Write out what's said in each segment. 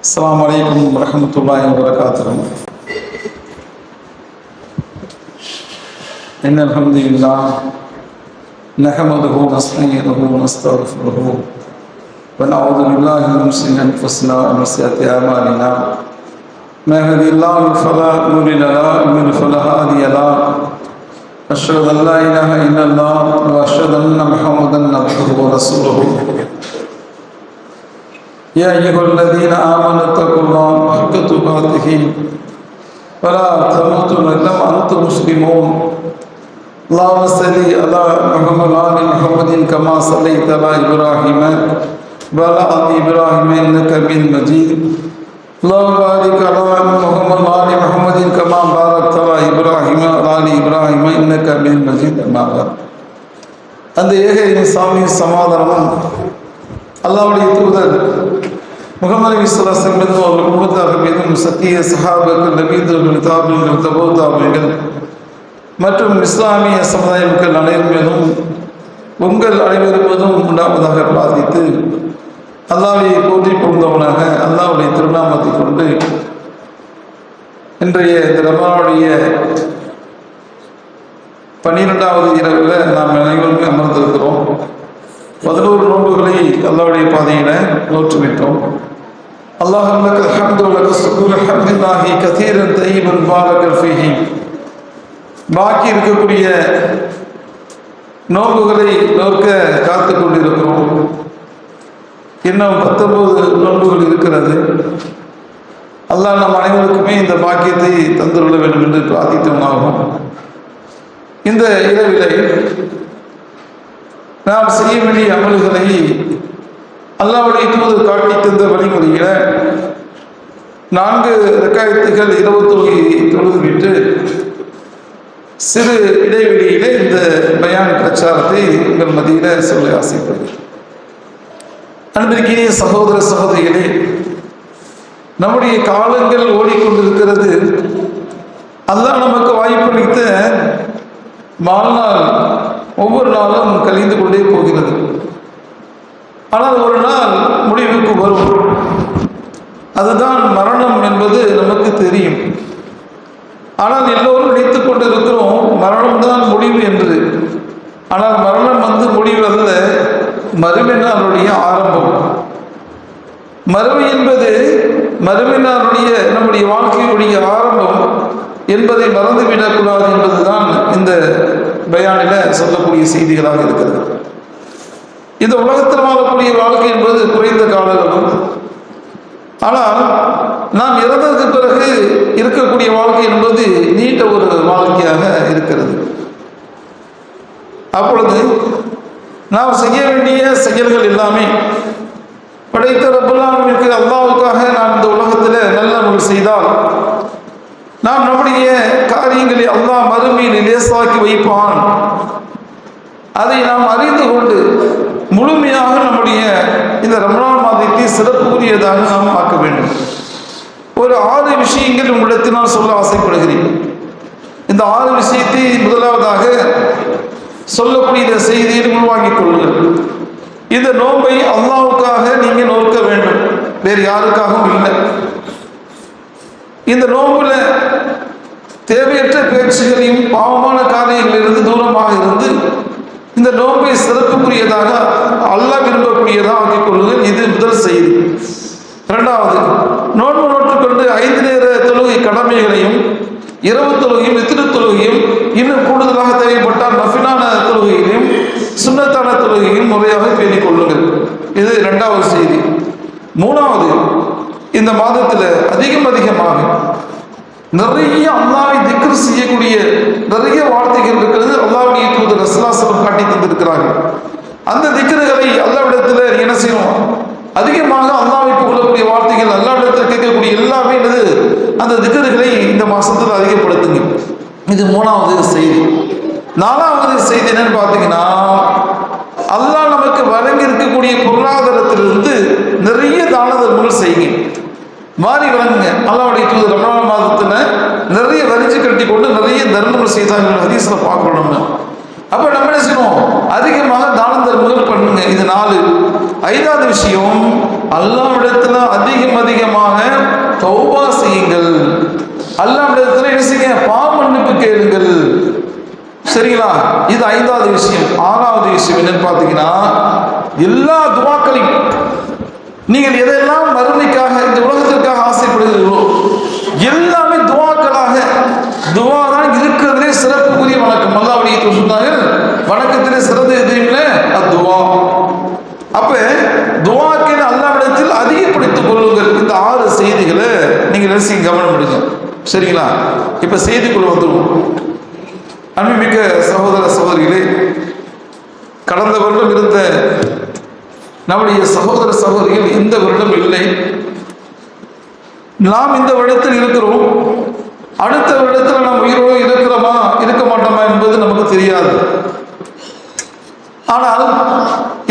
السلام عليكم ورحمة الله وبركاته. إن الحمد لله نحمده ونستعينه ونستغفره ونعوذ بالله من شرور أنفسنا ومن سيئات أعمالنا. من يهده الله فلا مضل له ومن يضلل فلا هادي له. أشهد أن لا إله إلا الله وأشهد أن محمدا عبده ورسوله. يا أيها الذين آمنوا اتقوا الله حق تقاته ولا تموتن إلا وأنتم مسلمون. اللهم صل على محمد وآل محمد كما صليت على إبراهيم وعلى آل إبراهيم إنك حميد مجيد. اللهم بارك على محمد وآل محمد كما باركت على إبراهيم وعلى آل إبراهيم إنك حميد مجيد. أما بعد. அந்த ஏக சாமி சமாதானம் அல்லாஹ்வுடைய தூதர் முஹம்மது ஸல்லல்லாஹு அலைஹி வஸல்லம் அவர்கள் குடும்பத்தார் மீதும் சத்திய சஹாபாக்கள் நபியர்கள் தாபீன்கள் தபூ தாபீன்கள் மற்றும் இஸ்லாமிய சமுதாய மக்கள் அனைவரும் மீதும் உங்கள் அனைவரும் மீதும் உண்டாவதாக பிரார்த்தித்து அல்லாஹ்வை போற்றி புகழ்ந்தவனாக அல்லாஹ்வுடைய திருநாமத்தை கொண்டு இன்றைய ரமலானுடைய 12வது இரவில் நாம் அனைவருமே அமர்ந்திருக்கிறோம். 11 நோன்புகளை அல்லாஹ்வுடைய பாதையில நோற்றுவிட்டோம். அல்லாஹ் லக்கல் ஹம்து வலக்கல் ஷுக்ரு ஹம்துல்லாஹி கதீரன் தய்யிபன் பாரக்கல் ஃபீஹி. பாக்கி இருக்கக்கூடிய நோன்புகளை நோக்க காத்து கொண்டிருக்கிறோம். இன்னும் 19 நோன்புகள் இருக்கிறது. அல்லாஹ் நம் அனைவருக்குமே இந்த பாக்கியத்தை தந்துள்ள வேண்டும் என்று பிரார்த்தித்தோமாகும். இந்த இரவிலை நாம் செய்ய வேண்டிய அமல்களை அல்லாஹ்வுடைய தூதர் காட்டி தந்த வழிமுறையில 4 ரக்காயத்துகள் இரவு தொழுதுவிட்டு சிறு இடைவெளியிலே இந்த பயான் பிரச்சாரத்தை உங்கள் மத்தியில சொல்ல ஆசைப்படுகிறேன். அன்பிற்கினிய சகோதர சகோதரிகளே, நம்முடைய காலங்கள் ஓடிக்கொண்டிருக்கிறது. அல்லாஹ் நமக்கு வாய்ப்பளித்த வாழ்நாள் ஒவ்வொரு நாளும் கழிந்து கொண்டே போகிறது. ஆனால் ஒரு நாள் முடிவுக்கு வரும். அதுதான் மரணம் என்பது நமக்கு தெரியும். ஆனால் எல்லோரும் நினைத்துக் கொண்டு இருக்கிறோம் மரணம் தான் முடிவு என்று. ஆனால் மரணம் முடிவு அல்ல, மறுமையினுடைய ஆரம்பம். மறுமை என்பது மறுமையினுடைய நம்முடைய வாழ்க்கையுடைய ஆரம்பம் என்பதை மறந்துவிடக்கூடாது என்பதுதான் இந்த பயானில சொல்லக்கூடிய செய்திகளாக இருக்கிறது. இந்த உலகத்தில் வாழக்கூடிய வாழ்க்கை என்பது குறைந்த காலம். ஆனால் நாம் இறந்ததுக்கு பிறகு இருக்கக்கூடிய வாழ்க்கை என்பது நீண்ட ஒரு வாழ்க்கையாக இருக்கிறது. அப்பொழுது நாம் செய்ய வேண்டிய செயல்கள் எல்லாமே படைத்த ரப்பல் ஆலமீனுக்கு அல்லாஹ்வுக்காக நாம் இந்த உலகத்தில் நல்ல அமல் செய்தால் நாம் நம்முடைய காரியங்களை அல்லாஹ் மறுமையில் லேசாக்கி வைப்பான். அதை நாம் அறிந்து கொண்டு முழுமையாக நம்முடைய இந்த ரமலான் மாதத்தை சிறப்புக்குரியதாக நாம் ஆக்க வேண்டும். ஒரு 6 விஷயங்கள் உங்களிடத்தில் நான் சொல்ல ஆசைப்படுகிறேன். இந்த 6 விஷயத்தை முதலாவதாக சொல்லக்கூடிய செய்தியை உள்வாங்கிக் கொள்ளுங்கள். இந்த நோன்பை அல்லாஹ்வுக்காக நீங்கள் நோக்க வேண்டும், வேறு யாருக்காகவும் இல்லை. இந்த நோன்புல தேவையற்ற பேச்சுகளையும் பாவமான காரியங்களிலிருந்து தூரமாக இருந்து இந்த நோன்பை சிறப்புக்குரியதாக அல்லாஹ் விரும்பக்கூடியதாக ஆக்கிக் கொள்ளுங்கள். இது முதல் செய்தி. 2வது, நோன்பு நோற்றுக்கொண்டு 5 நேர தொழுகை கடமைகளையும் இரவு தொழுகையும் வித்ரு தொழுகையும் இன்னும் கூடுதலாக தேவைப்பட்டால் நஃபிலான தொழுகையிலும் சுன்னத்தான தொழுகையும் முறையாக பேணிக் கொள்ளுங்கள். இது 2வது செய்தி. 3வது, இந்த மாதத்தில் அதிகமாக நிறைய அல்லாஹ்வை திக்ர் செய்யக்கூடிய நிறைய வார்த்தைகள் இருக்கிறது. அல்லாஹ்வுடைய தூதர் ரசூலுல்லாஹி ஸல்லல்லாஹு அலைஹி வஸல்லம் காட்டி தந்திருக்கிறார்கள். அந்த திக்ருகளை அல்லாஹ்விடத்தில் என்ன செய்யணும்? அதிகமாக அல்லாஹ்வை புகழக்கூடிய வார்த்தைகள், அல்லாஹ்விடத்தில் கேட்கக்கூடிய எல்லாமே அந்த திக்ருகளை இந்த மாசத்தில் அதிகப்படுத்துங்க. இது 3வது செய்தி. 4வது செய்தி என்னன்னு பார்த்தீங்கன்னா, அல்லாஹ் நமக்கு வழங்கி இருக்கக்கூடிய பொருளாதாரத்திலிருந்து நிறைய தான தர்மங்கள் செய்யுங்க. மாறி வழங்குங்க. அல்லாஹ்வுடைய தூதர் ரமலான் மாதத்துல நிறைய வரிஞ்சு கட்டி கொண்டு நிறைய தர்மங்கள் செய்தார்கள். ஹதீஸ்ல பார்க்கணும். அப்ப நம்ம என்ன செய்யணும்? அதிகமாக தான தர்மங்கள் பண்ணுங்க. இது 4. 5வது விஷயம், அல்லாஹ்விடத்துல அதிகமாக தௌபா செய்யுங்கள். அல்லாஹ்விடத்துல என்ன செய்யுங்க? பாவ மன்னிப்பு கேளுங்கள். சரிங்களா? இது 5வது விஷயம். 6வது விஷயம் என்னன்னு பார்த்தீங்கன்னா, எல்லா துவாக்களையும் நீங்கள் எதெல்லாம் மறுமைக்காக இந்த உலகத்திற்காக ஆசைப்படுகிறீர்களோ எல்லாமே துவாக்களாக. துவா தான் இருக்கிறதுலே சிறப்புக்குரிய வணக்கம். அல்லாஹ்வுடைய தூதர் சொன்னார்கள், வணக்கத்திலே சிறந்த எதுவுமில்ல அத்துவா. அப்ப துவாக்கின அல்லாஹ்விடத்தில் அதிகப்படுத்திக் கொள்ளுங்கள். இந்த 6 செய்திகளை நீங்க ரசிங்க, கவனம் பண்ணுங்க. சரிங்களா? இப்ப செய்திக்குள்ள வந்துடுவோம். அன்புமிக்க சகோதர சகோதரிகளே, கடந்த வருடம் இருந்த நம்முடைய சகோதர சகோதரிகள் இந்த வருடம் இல்லை. நாம் இந்த வருடத்தில் இருக்கிறோம். அடுத்த வருடத்தில் நாம் உயிரோடு இருக்கிறோமா இருக்க மாட்டோமா என்பது நமக்கு தெரியாது. ஆனால்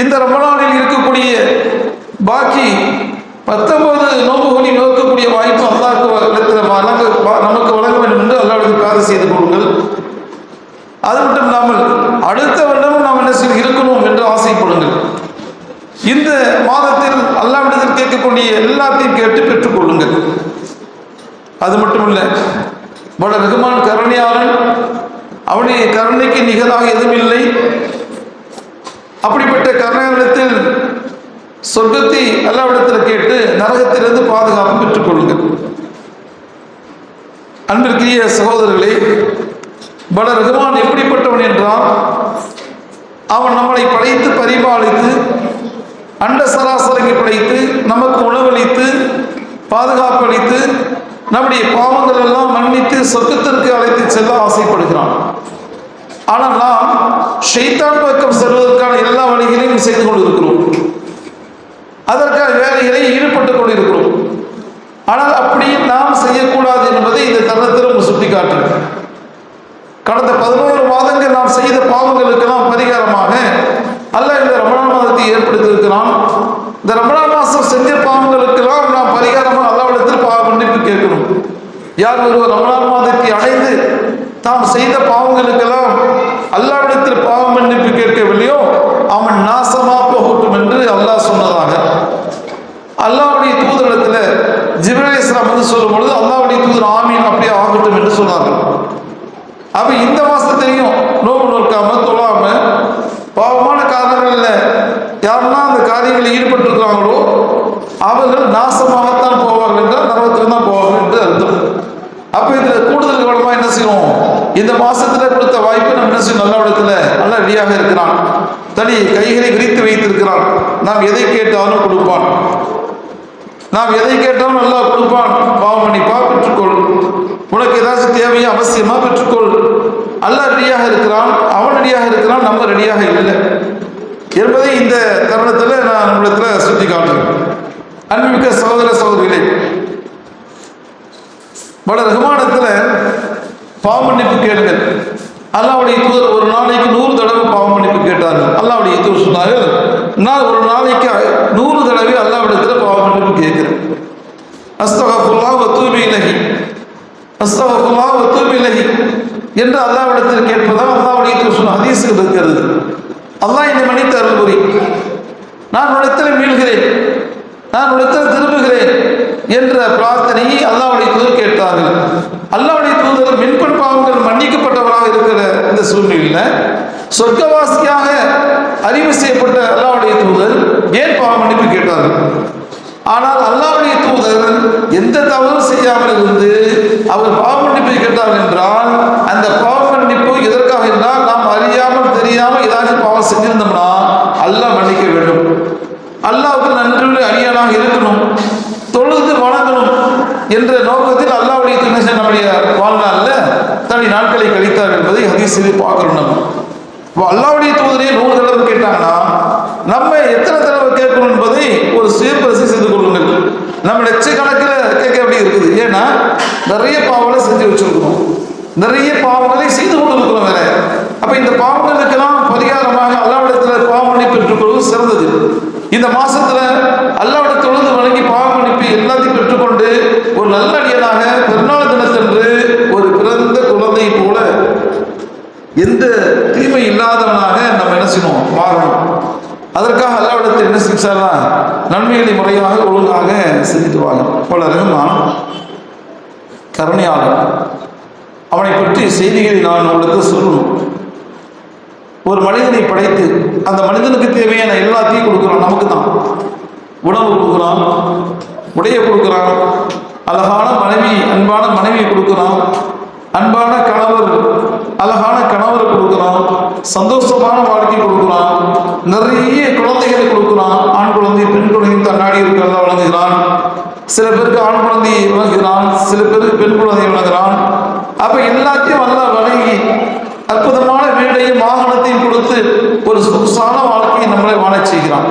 இந்த ரமலானில் இருக்கக்கூடிய பாக்கி 19 நோன்புகளை நோக்கக்கூடிய வாய்ப்பு நமக்கு வழங்க வேண்டும் என்று அல்லாஹ்விடம் பிரார்த்தனை செய்து கொள்ளுங்கள். அது மட்டும் இல்லாமல் அடுத்த வருடமும் நாம் என்ன செய்ய இருக்கணும் என்று ஆசைப்படுங்கள். இந்த மாதத்தில் அல்லாஹ்விடத்தில் கேட்கக்கூடிய எல்லாத்தையும் கேட்டு பெற்றுக் கொள்ளுங்கள். அது மட்டுமல்ல, பல ரஹ்மான் கருணையாளன், அவனுடைய கருணைக்கு நிகராக எதுவும் இல்லை. அப்படிப்பட்ட கருணையாளத்தில் சொர்க்கத்தை அல்லாஹ்விடத்தில் கேட்டு நரகத்திலிருந்து பாதுகாப்பு பெற்றுக் கொள்ளுங்கள். அன்பிற்குரிய சகோதரர்களே, பல ரஹ்மான் எப்படிப்பட்டவன் என்றால், அவன் நம்மளை படைத்து பரிபாலித்து அண்ட சராசரங்களை படைத்து நமக்கு உணவளித்து பாதுகாப்பு அளித்து நம்முடைய பாவங்கள் எல்லாம் மன்னித்து சொர்க்கத்திற்கு அழைத்து செல்ல ஆசைப்படுகிறான். ஆனால் நாம் ஷைத்தான் பக்கம் செல்வதற்கான எல்லா வழிகளையும் செய்து கொண்டிருக்கிறோம். அதற்கான வேலைகளை ஈடுபட்டுக் கொண்டிருக்கிறோம். ஆனால் அப்படி நாம் செய்யக்கூடாது என்பதை இந்த தருணத்தில் சுட்டிக்காட்டுகிறேன். கடந்த 11 மாதங்கள் நாம் செய்த பாவங்களுக்கெல்லாம் பரிகாரமாக அல்லாஹ் இந்த ரமலான் மாதத்தை ஏற்படுத்தியிருக்கிறான். இந்த ரமலான் மாதம் செஞ்ச பாவங்களுக்கெல்லாம் நாம் பரிகாரமாக அல்லாஹ்விடத்தில் பாவ மன்னிப்பு கேட்கணும். யார் ஒருவர் ரமலான் மாதத்தை அடைந்து தாம் செய்த பாவங்களுக்கெல்லாம் அல்லாஹ்விடத்தில் பாவ மன்னிப்பு கேட்கவில்லையோ அவன் நாசமா போகட்டும் என்று அல்லாஹ் சொன்னதாக அல்லாஹ்வுடைய தூதரிடத்துல ஜிப்ரீல் அலைஹிஸ்ஸலாம் வந்து சொல்லும் பொழுது அல்லாஹ்வுடைய தூதர் ஆமீன் அப்படியே ஆகட்டும் என்று சொன்னார்கள். அப்ப இந்த மாசத்திலையும் நோன்பு நோக்காம தொழாம பாவமான காரணங்கள்ல யாரெல்லாம் அந்த காரியங்களில் ஈடுபட்டிருக்கிறாங்களோ அவர்கள் நாசமாகத்தான் போவார்கள் என்றால் நரகத்தில் தான் போவார்கள் என்று அர்த்தம். அப்ப இதுல கூடுதல் கவனமா என்ன செய்யணும்? இந்த மாசத்துல கொடுத்த வாய்ப்பு நம்ம என்ன செய்யணும்? அல்லாஹ்விடத்துல நல்லா ரெடியாக இருக்கிறான். தனி கைகளை விரித்து வைத்திருக்கிறான். நாம் எதை கேட்டாலும் கொடுப்பான். நாம் எதை கேட்டாலும் நல்லா கொடுப்பான். பாவம் மன்னிப்பா பெற்றுக்கொள். உனக்கு ஏதாச்சும் தேவையா அவசியமா பெற்றுக்கொள். அல்லாஹ் ரெடியாக இருக்கிறான், அவன் ரெடியாக இருக்கிறான், நம்ம ரெடியாக இல்லை என்பதை இந்த தருணத்தில் நான் நம்மிடத்தில் சுட்டி காட்டுறேன். அன்புமிக்க சகோதர சகோதரிகளே, பல ரஹ்மானத்தில் பாவ மன்னிப்பு கேளுங்கள். அல்லாஹ்வுடைய தூதர் ஒரு நாளைக்கு 100 தடவை பாவ மன்னிப்பு கேட்டார்கள். அல்லாஹ்வுடைய தூதர் சொன்னார்கள், நான் ஒரு நாளைக்கு 100 தடவை அல்லாஹ்விடத்தில் பாவ மன்னிப்பு கேட்கிறேன். அஸ்தக்ஃபிருல்லாஹ் வ தூபு இலைஹி, அஸ்தக்ஃபிருல்லாஹ் வ தூபு இலைஹி என்று அல்லாஹ்விடத்தில் கேட்பதால் அல்லாஹ்வுடைய தூதர் சொன்ன ஹதீஸில் இருக்கிறது. அல்லாஹ் என்னை மன்னித்து அருள் புரி, நான் உன்னிடத்தில் மீள்கிறேன், நான் உன்னிடத்தில் திரும்புகிறேன் என்ற பிரார்த்தனையை அல்லாஹ்வுடைய தூதர் கேட்டார்கள். அல்லாஹ்வுடைய தூதர் மின்பன் பாவங்கள் மன்னிக்கப்பட்டவராக இருக்கிற இந்த சூழ்நிலையில் சொர்க்கவாசியாக அறிவு செய்யப்பட்ட அல்லாஹ்வுடைய தூதர் ஏன் பாவ மன்னிப்பு கேட்டார்கள்? ஆனால் அல்லாஹ்வுடைய தூதர் எந்த தவறும் செய்யாமல் இருந்து அவர் பாவ மன்னிப்பை கேட்டார்கள் என்றால் அந்த பாவ மன்னிப்பு எதற்காக என்றால் நாம் அறியாமல் தெரியாமல் ஏதாச்சும் பாவம் செஞ்சிருந்தோம்னா அல்லாஹ் மன்னிக்க வேண்டும். அல்லாஹ்வுக்கு நன்றியுள்ள அடியானாக இருக்கணும், தொழுது வணங்கணும் என்ற நோக்கத்தில் அல்லாஹ்வுடைய தூதர் நம்முடைய வாழ்நாளில் தனி நாட்களை கழித்தார் என்பதை ஹதீஸில் பார்க்கிறோம். நம்ம அல்லாஹ்வுடைய தூதரே 100 தடவை கேட்டாங்கன்னா நம்ம எத்தனை தடவை கேட்கணும் என்பதை ஒரு சுயபரிசீலனை செய்து கொள்ளுங்கள். நம்ம லட்சக்கணக்கில் கேட்க வேண்டி இருக்குது. ஏன்னா நிறைய பாவங்களை செஞ்சு வச்சிருக்கிறோம், நிறைய பாவங்களை செய்து கொண்டு இருக்கிறோம் வேற. அப்ப இந்த பாவங்களுக்கெல்லாம் பரிகாரமாக அல்லாஹ்விடத்தில் பாவ மன்னிப்பு பெற்றுக்கொள்வது சிறந்தது. இந்த மாசத்துல அல்லாஹ்வுடைய தொழுது வழங்கி பாவ மன்னிப்பு எல்லாத்தையும் பெற்றுக்கொண்டு ஒரு நல்ல அடியனாக பெருநாள் தினத்தன்று ஒரு பிறந்த குழந்தை போல எந்த தீமை இல்லாத இன்ஷால்லாஹ் நன்மைகளை முறையாக ஒழுங்காக செஞ்சுட்டு வாங்க. போல ரஹ்மான் கருணையாளர், அவனை பற்றி செய்திகளை நான் உங்களுக்கு சொல்லணும். ஒரு மனிதனை படைத்து அந்த மனிதனுக்கு தேவையான எல்லாத்தையும் கொடுக்குறான். நமக்கு தான் உணவு கொடுக்குறான், உடைய கொடுக்குறான், அழகான மனைவி, அன்பான மனைவியை கொடுக்குறான், அன்பான கணவர், அழகான கணவரை கொடுக்குறான், சந்தோஷமான வாழ்க்கை கொடுக்குறான், நிறைய குழந்தைகளை கொடுக்குறான். ஆண் குழந்தை, பெண் குழந்தை தன்னாடி இருக்கிறதா வழங்குகிறான். சில பேருக்கு ஆண் குழந்தையை வழங்குகிறான், சில பேருக்கு பெண் குழந்தையை வழங்குகிறான். அப்ப எல்லாத்தையும் நல்லா வழங்கி அற்புதமான வீடையும் வாகனத்தையும் கொடுத்து ஒரு சொகுசான வாழ்க்கையை நம்மளை வாழ செய்கிறான்.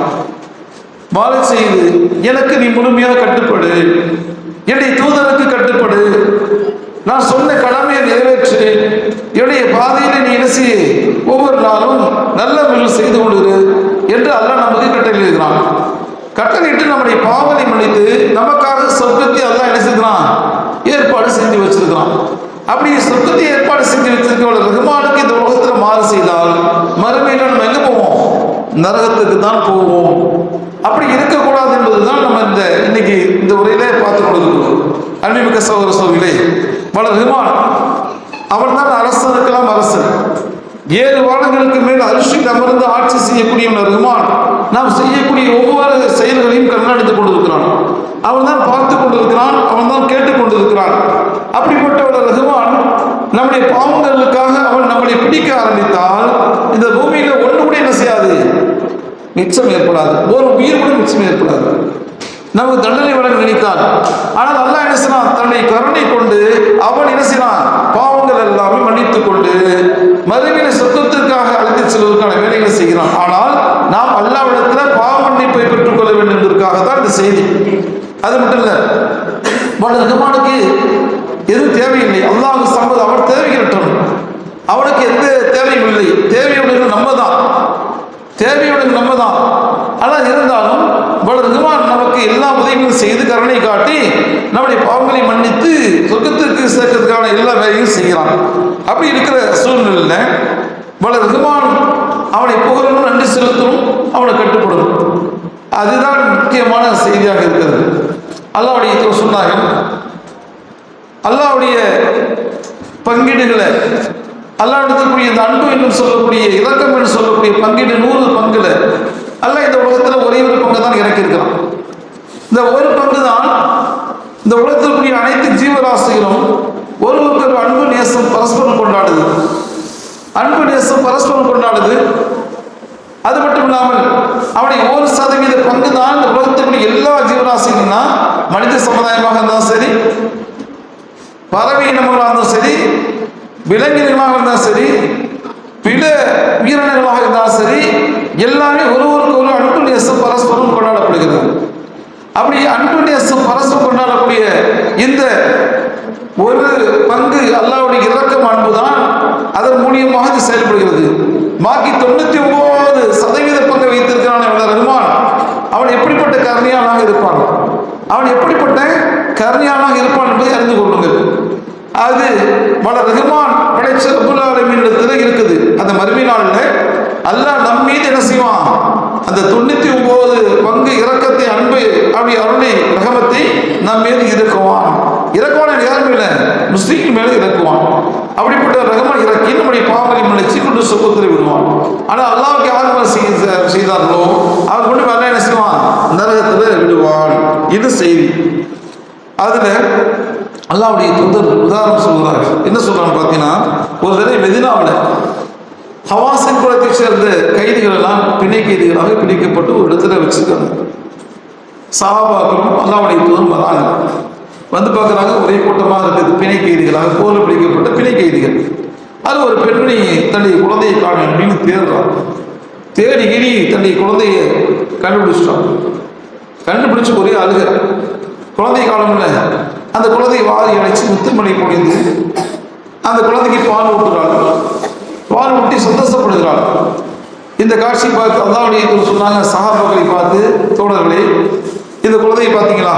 வாழ செய்து எனக்கு நீ முழுமையாக கட்டுப்படு, என்னுடைய தூதருக்கு கட்டுப்படு, நான் சொன்ன கடமையை நிறைவேற்று, என்னுடைய பாதையில நீ என்ன செய்ய, ஒவ்வொரு நாளும் நல்ல முறையில் செய்து கொள்ளுரு என்று அல்லாஹ் நமக்கு கட்டளையிடுகிறான். கட்டளையிட்டு நம்முடைய பாவனை மன்னித்து நமக்காக சொர்க்கத்தை அல்லாஹ் என்ன செய்கிறான், ஏற்பாடு செஞ்சு வச்சிருக்கிறான். அப்படி சொர்க்கத்தை ஏற்பாடு செஞ்சு வச்சிருக்க ரஹ்மானுக்கு இந்த உலகத்துல மாறு செய்தால் மறுமையில நம்ம எங்க போவோம், நரகத்துக்கு தான் போவோம். அப்படி இருக்கக்கூடாது என்பதுதான் நம்ம இன்னைக்கு இந்த உரையிலே பார்த்து கொண்டிருக்கிறோம். அன்பிமிக்க சகோதர சகோதரிகளே, ரஹ்மான் அவன் தான் அரசனுக்கெல்லாம் அரசன். 7 வானங்களுக்கு மேல் அரிசியில் அமர்ந்து ஆட்சி செய்யக்கூடிய ரஹ்மான் நாம் செய்யக்கூடிய ஒவ்வொரு செயல்களையும் கண்ணெடுத்துக் கொண்டிருக்கிறான். அவன் தான் பார்த்து கொண்டிருக்கிறான், அவன் தான் கேட்டுக் கொண்டிருக்கிறான். அப்படிப்பட்ட ரஹ்மான் நம்முடைய பாவங்களுக்காக அவன் நம்மளை பிடிக்க ஆரம்பித்தால் இந்த பூமியில ஒன்று கூட என்ன செய்யாது, மிச்சம் ஏற்படாது. ஒரு உயிர் கூட மிச்சம் ஏற்படாது. நமக்கு தண்டனை வழங்க நினைத்தான். ஆனால் அல்லாஹ் என்ன செய்யறான், தன்னை கருணை கொண்டு அவன் என்ன செய்யறான், பாவங்கள் எல்லாமே மன்னித்துக் கொண்டு மறுமையில சொர்க்கத்திற்காக அழைத்து செல்வதற்கான வேலைகளை செய்கிறான். ஆனால் நாம் அல்லாஹ்விடத்துல பாவ மன்னிப்பை பெற்றுக் கொள்ள வேண்டும் என்பதற்காக தான் இந்த செய்தி. அது மட்டும் இல்ல, ரஹ்மானுக்கு எதுவும் தேவையில்லை. அல்லாஹ் சம்பது அவன் தேவையற்றவன், அவனுக்கு எந்த தேவையும் இல்லை. தேவையுடன் நம்ம தான், தேவையுடன் நம்ம தான். ஆனால் இருந்தாலும் ரஹ்மான் நமக்கு எல்லா உதவிகளும் செய்து கருணை காட்டி நம்முடைய பாவங்களை மன்னித்து சொர்க்கத்திற்கு சேர்க்கிறதுக்கான எல்லா வேலையும் செய்கிறான். அப்படி இருக்கிற சூழ்நிலையில ரஹ்மான் அவனை புகழணும், நன்றி செலுத்தணும், அவனை கட்டுப்படணும். அதுதான் முக்கியமான செய்தியாக இருக்கிறது. அல்லாஹ்வுடைய சொன்னாங்க, அல்லாஹ்வுடைய பங்கீடுகளை அல்லாஹ் எடுக்கக்கூடிய இந்த அன்பு என்று சொல்லக்கூடிய இரக்கம் என்று சொல்லக்கூடிய பங்கீடு 100 பங்குல அல்லாஹ் இந்த உலகத்துல ஒரே ஒரு பங்கு தான் இறக்கியிருக்கிறான். இந்த ஒரு பங்கு தான் இந்த உலகத்திற்குரிய அனைத்து ஜீவராசிகளும் ஒருவருக்கு ஒரு அன்பு நேசம் பரஸ்பரம் கொண்டாடுது. அன்பு நேசம் பரஸ்பரம் கொண்டாடுது. அது மட்டும் இல்லாமல் அவனுடைய 1% பங்கு தான் இந்த உலகத்திற்குரிய எல்லா ஜீவராசிகளும் தான், மனித சமுதாயமாக இருந்தாலும் சரி, பறவை இனங்களாக இருந்தாலும் சரி, விலங்கினங்களாக இருந்தாலும் சரி, பிற உயிரினங்களாக இருந்தாலும் சரி, எல்லாமே ஒருவருக்கு ஒரு அன்பு நேசம் பரஸ்பரம் கொண்டாடப்படுகிறது. அப்படி அன்பு நேசம் பரஸ்பரம் கொண்டாடக்கூடிய இந்த ஒரு பங்கு அல்லாஹ்வுடைய இரக்கம் அன்புதான் அதன் மூலியமாக இது செயல்படுகிறது. பாக்கி 99% பங்கை வைத்திருக்கிறான் ரஹ்மான். அவன் எப்படிப்பட்ட கருணையாளாக இருப்பான், அவன் எப்படிப்பட்ட கருணையாளாக இருப்பான் என்பதை அறிந்து கொள்ளுங்கள். அது ரஹ்மான் படைச்ச ரப்புல் ஆலமீன் இருக்குது. அந்த மறுமை நாளில் அல்லாஹ் நம் மீது என்ன செய்வான், அந்த 99 பங்கு இரக்கத்தை, அன்பு, அப்படி அருளை, ரஹமத்தை நம் மீது இறக்குவான். இறக்குவான் யார் மேல, முஸ்லீம் மேல இறக்குவான். அப்படிப்பட்ட ரஹ்மான் இறக்கி நம்முடைய பாவங்களை மன்னிச்சு கொண்டு சொர்க்கத்தில் விடுவான். ஆனால் அல்லாஹ்வுக்கு யார் செய்தார்களோ அவர் கொண்டு வேலை என்ன செய்வான், நரகத்தில் விடுவான். இது செய்தி. அதுல அல்லாஹ்வுடைய தூதர் உதாரணம் சொல்கிறார்கள். என்ன சொல்றாங்க பார்த்தீங்கன்னா, ஒரு தடவை மெதினாவில் ஹவாஸின் குலத்தை சேர்ந்த கைதிகள் எல்லாம் பிணை கைதிகளாக பிடிக்கப்பட்டு ஒரு இடத்துல வச்சிருக்காங்க. சஹாபாக்களும் அல்லாஹ்வுடைய தூதரும் வராங்க. வந்து பார்க்குறாங்க, ஒரே கூட்டமாக இருக்குது. பிணை கைதிகளாக, போரில் பிடிக்கப்பட்ட பிணை கைதிகள். அது ஒரு பெண்மணி தன்னுடைய குழந்தையை காணும் அப்படின்னு தேடுறான். தேடி கிடி தன்னுடைய குழந்தைய கண்டுபிடிச்சிட்டான். கண்டுபிடிச்சு ஒரே அழுக, குழந்தையை காணும்ல. அந்த குழந்தையை வாரி அணைச்சு முத்துமணி பொழிந்து அந்த குழந்தைக்கு பால் ஊட்டுறாள். பால் ஊட்டி சந்தோஷப்படுகிறாள். இந்த காட்சி பார்த்து அல்லாஹ்வுடைய தூதர் சொன்னாங்க, சஹாபாக்களை பார்த்து, தோழர்களே, இந்த குழந்தையை பார்த்தீங்களா,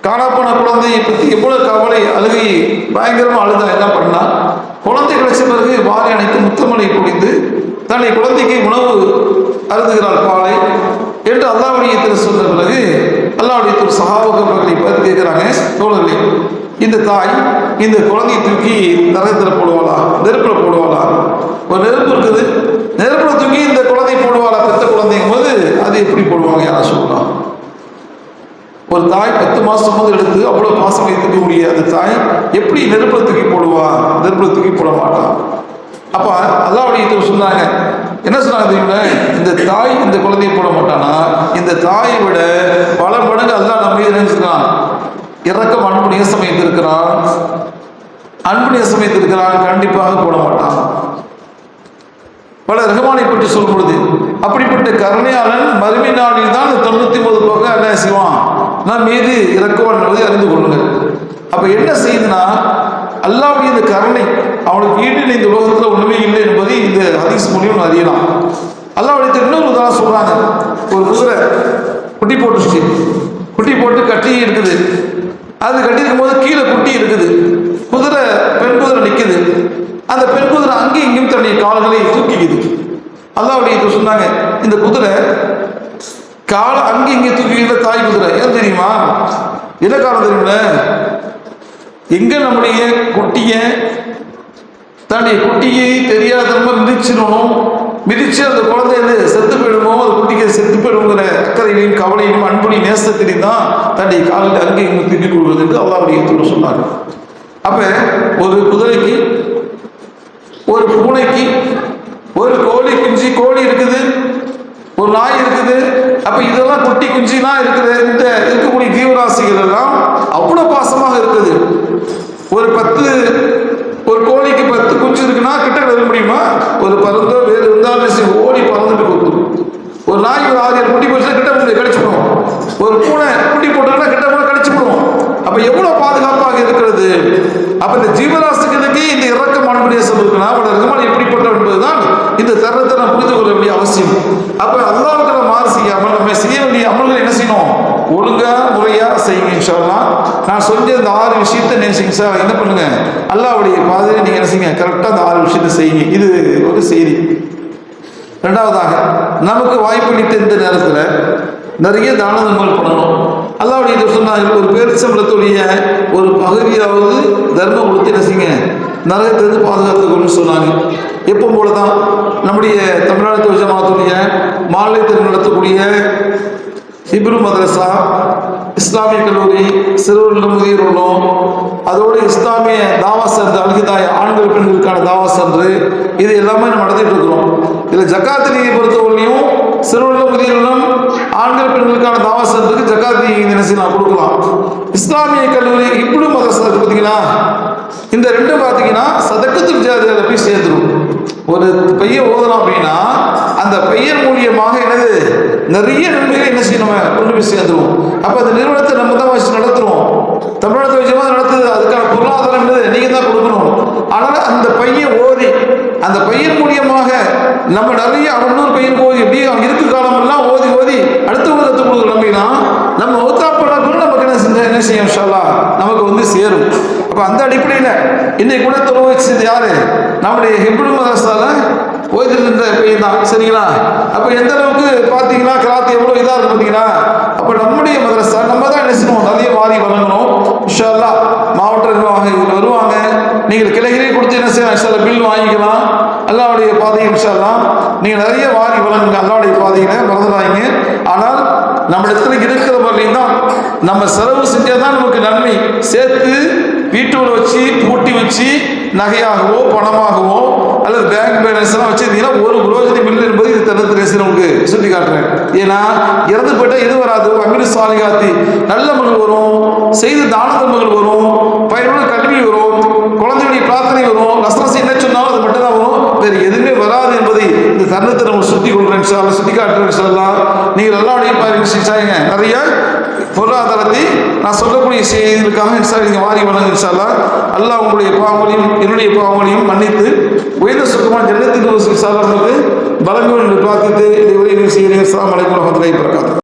காணாப்போன குழந்தையை பற்றி எவ்வளவு கவலை, அழுகை, பயங்கரமாக அழுதா. என்ன பண்ணா, குழந்தை கிடைச்ச பிறகு வாரி அணைத்து முத்தமலை பொழிந்து தன்னை குழந்தைக்கு உணவு அருந்துகிறாள், பாலை. என்று அல்லாஹ்வுடைய சொன்ன பிறகு அல்லாஹ்வுடைய சஹாபாக்களை பார்த்து கேட்குறாங்க, தோழர்களே, இந்த தாய் இந்த குழந்தையை தூக்கி நரகத்தில் போடுவாளா, நெருப்பில் போடுவாளா? ஒரு நெருப்பு இருக்குது, நெருப்பில் தூக்கி இந்த குழந்தை போடுவாளா? பெத்த குழந்தைங்கும் போது அது எப்படி போடுவாங்க? யாரும் சொல்லலாம். ஒரு தாய் 10 மாசம் போது எடுத்து அவ்வளோ பாசம் வைத்துக்கக்கூடிய அந்த தாய் எப்படி நெருப்பில் தூக்கி போடுவா? நெருப்பில் தூக்கி போட மாட்டான். அப்போ அல்லாஹ்வுடைய சொன்னாங்க, என்ன சொன்னாங்க தெரியுமா? இந்த தாய் இந்த குழந்தையை போட மாட்டானா, இந்த தாயை விட பல மடங்கு அல்லாஹ் நம்ம நினைச்சுக்கிறான், இறக்கம் அன்பு நேசம் வைத்திருக்கிறான், அன்பு நேசம் வைத்திருக்கிறான், கண்டிப்பாக போட மாட்டான். பல ரஹ்மானை பற்றி சொல்லும் பொழுது அப்படிப்பட்ட கருணையாளன் மறுமை நாளில் தான் 99 போக என்ன செய்வான், நான் மீது இறக்குவான் என்பதை அறிந்து கொள்ளுங்கள். அப்ப என்ன செய்யுதுன்னா, அல்லாஹ்வுடைய இந்த கருணை அவனுக்கு ஈடு இந்த உலகத்தில் ஒண்ணுமே இல்லை என்பதை இந்த ஹதீஸ் மூலியம் அறியலாம். அல்லாஹ்வுடைய இன்னொரு உதாரணம் சொல்றாங்க. ஒரு குதிரை குட்டி போட்டுச்சு, குட்டி போட்டு கட்டி இருக்குது. அது கட்டி இருக்கும் போது கீழே குட்டி இருக்குது. குதிரை பெண் குதிரை நிற்குது. அந்த பெண் குதிரை அங்கேயும் இங்கேயும் தன்னுடைய கால்களை தூக்கிக்குது. அல்லாஹ்வுடைய சொன்னாங்க, இந்த குதிரை காலை அங்கேயும் இங்கே தூக்கிக்கிற தாய் குதிரை ஏன் தெரியுமா? என்ன காரணம் தெரியுமில்ல? எங்க நம்முடைய குட்டியை தன்னுடைய குட்டியை தெரியாதவங்க மிதிச்சிடணும், மிதிச்சு அந்த குழந்தை செத்து போயிடணும், அந்த குட்டிக்கு செத்து போயிடுங்கிற அக்கறையிலையும் கவலையிலும் அன்புலையும் நேசத்திலையும் தான் தன்னுடைய காலில் அங்கே இங்கே தூக்கி கொள்வது என்று அல்லாஹ்வுடைய சொன்னாங்க. அப்ப ஒரு குதிரைக்கு, ஒரு பூனைக்கு, ஒரு கோழி குஞ்சு கோழி இருக்குது, ஒரு நாய் இருக்குது. அப்ப இதெல்லாம் குட்டி குஞ்சுலாம் இருக்குது. இந்த இருக்கக்கூடிய ஜீவராசிகள் எல்லாம் அவ்வளவு பாசமாக இருக்குது. ஒரு கோழிக்கு 10 குஞ்சு இருக்குன்னா கிட்ட வர முடியுமா? ஒரு பருந்தோ வேறு இருந்தாலும் ஓடி பறந்துட்டு கொடுக்கும். ஒரு நாய் ஒரு 6 குட்டி போச்சுன்னா கிட்ட கடிச்சுடும். ஒரு பூனை குட்டி போட்டுன்னா கிட்ட போன கடிச்சுடும். அப்ப எவ்வளவு பாதுகாப்பாக இருக்கிறது. அப்ப இந்த ஜீவராசிகளுக்கு இந்த இறக்கம் அன்பு நேசம் இருக்குன்னா அவனோட ரஹ்மான் எப்படிப்பட்டவன் என்பதுதான் இந்த தருணத்தை நாம் புரிந்து கொள்ள வேண்டிய அவசியம். அப்ப அல்லாஹ்வுக்கு நம்ம மாறு செய்யாமல் நம்ம செய்ய வேண்டிய அமல்கள் என்ன செய்யணும்? ஒழுங்கா முறையா செய்யுங்க. இன்ஷா அல்லாஹ் நான் சொல்ற இந்த 6 விஷயத்தை நேசிங்க சார், என்ன பண்ணுங்க, அல்லாஹ்வுடைய பாதையை நீங்க என்ன செய்யுங்க, கரெக்டா அந்த 6 விஷயத்தை செய்யுங்க. இது ஒரு செய்தி. ரெண்டாவதாக, நமக்கு வாய்ப்பளித்த இந்த நேரத்தில் நிறைய தான தர்மங்கள் பண்ணணும். அல்லாஹ்வுடைய சொன்னார்கள், ஒரு பேரிச்சம்பளத்துடைய ஒரு பகுதியாவது தர்மம் கொடுத்து என்ன செய்யுங்க, நரகத்திலிருந்து பாதுகாத்துக்கணும்னு சொன்னாங்க. எப்போ போல தான் நம்முடைய தமிழ்நாடு தௌஹீத் ஜமாஅத்துடைய மாநிலத்தில் நடத்தக்கூடிய ஹிப்ரு மதரசா, இஸ்லாமிய கல்லூரி, சிறுவர்கள் முதியோர் இல்லம், அதோடு இஸ்லாமிய தாவா சென்று அல்ஹிதாயா ஆண்கள் பெண்களுக்கான தாவா சென்று இது எல்லாமே நம்ம நடத்திட்டு இருக்கிறோம். இதில் ஜக்காத் நிதியை பொறுத்தவரையிலையும் சிறுவர்கள் முதியோர் இல்லம், ஆண்கள் பெண்களுக்கான தாவா சென்றுக்கு ஜக்காத் நிதி என்ன செய்யலாம், கொடுக்கலாம். இஸ்லாமிய கல்லூரி ஹிப்ரு மதரசா பார்த்தீங்கன்னா இந்த ரெண்டும் பார்த்தீங்கன்னா சதக்கத்துல் ஜாரியா போய் சேர்ந்துடும். ஒரு பையன் ஓதலாம் அப்படின்னா அந்த பையன் மூலியமாக என்னது நிறைய நன்மைகளை என்ன செய்யணும், நம்ம கொண்டு போய் சேர்ந்துருவோம். அப்போ அந்த நிறுவனத்தை நம்ம தான் வச்சு நடத்துறோம். தமிழ்நாடு தௌஹீத் நடத்துது, அதுக்கான பொருளாதாரம் நீங்க தான் கொடுக்கணும். ஆனால் அந்த பையன் ஓதி, அந்த பையன் மூலியமாக நம்ம நிறைய 600 பையன் ஓதி எப்படி இருக்கு காலமெல்லாம் ஓதி ஓதி அடுத்தவங்க கற்றுக் கொடுக்குற நம்பினா நம்ம ஒத்தாப்படக்குள்ள நமக்கு என்ன செய்யும், இன்ஷா அல்லாஹ் நமக்கு வந்து சேரும். அப்போ அந்த அடிப்படையில் இன்னைக்கு கூட தொழில் வச்சது யாரு, நம்முடைய ஹிப்ரு மதரசால ஓய்திருந்த பையன் தான். சரிங்களா? அப்போ எந்த அளவுக்கு பார்த்தீங்கன்னா கிராத்து எவ்வளோ இதாக இருக்கு பார்த்தீங்கன்னா. அப்போ நம்முடைய மதரசா நம்ம தான் என்ன செய்யணும், நிறைய மாறி வழங்கணும். இன்ஷா அல்லாஹ் மாவட்ட நிர்வாகிகள் வருவாங்க, நீங்கள் கிளைகளே கொடுத்து என்ன செய்யலாம், இன்ஷா அல்லாஹ் பில் வாங்கிக்கலாம். அல்லாஹ்வுடைய பாதையை இன்ஷா அல்லாஹ் நீங்கள் நிறைய வாரி வழங்குங்க. அல்லாஹ்வுடைய பாதையில மறந்துடாதீங்க. ஆனால் நம்ம இடத்துல இருக்கிற வரையும் தான் நம்ம செலவு செஞ்சால் தான் நமக்கு நன்மை. சேர்த்து வீட்டோட வச்சு பூட்டி வச்சு நகையாகவோ பணமாகவோ அல்லது பேங்க் பேலன்ஸ் எல்லாம் வச்சிருந்தீங்கன்னா ஒரு புரோஜனம் இல்லை என்பது இது தருணத்தில் உங்களுக்கு சுட்டி காட்டுறேன். ஏன்னா இறந்து போயிட்டா எது வராது, அமீர் சாலிகாத்தி நல்ல மகள் வரும், செய்து தான தர்மங்கள் வரும், பயனுள்ள கல்வி வரும், குழந்தையுடைய பிரார்த்தனை வரும், நஸ்ரசி என்ன சொன்னாலும் அது மட்டும் தான் வரும், வேறு எதுவுமே வராது என்பதை இந்த தருணத்தை நம்ம சுட்டி கொள்றேன், சுட்டி காட்டுறேன். சொல்லலாம் நீங்கள் அல்லாஹ்வுடைய பாருங்க நிறைய பொருளாதாரத்தை நான் சொல்லக்கூடிய செய்திகளுக்காக நீங்கள் வாரி வழங்க. இன்ஷா அல்லாஹ் அல்லாஹ் உங்களுடைய பாவங்களையும் என்னுடைய பாவங்களையும் மன்னித்து உயர்ந்த சுத்தமான ஜன்னத்தில் நமக்கு வழங்கும் என்று பிரார்த்தித்து இதை உரையை செய்கிறேன். அஸ்ஸலாமு அலைக்கும் வரஹ்மத்துல்லாஹி வபரகாத்துஹு.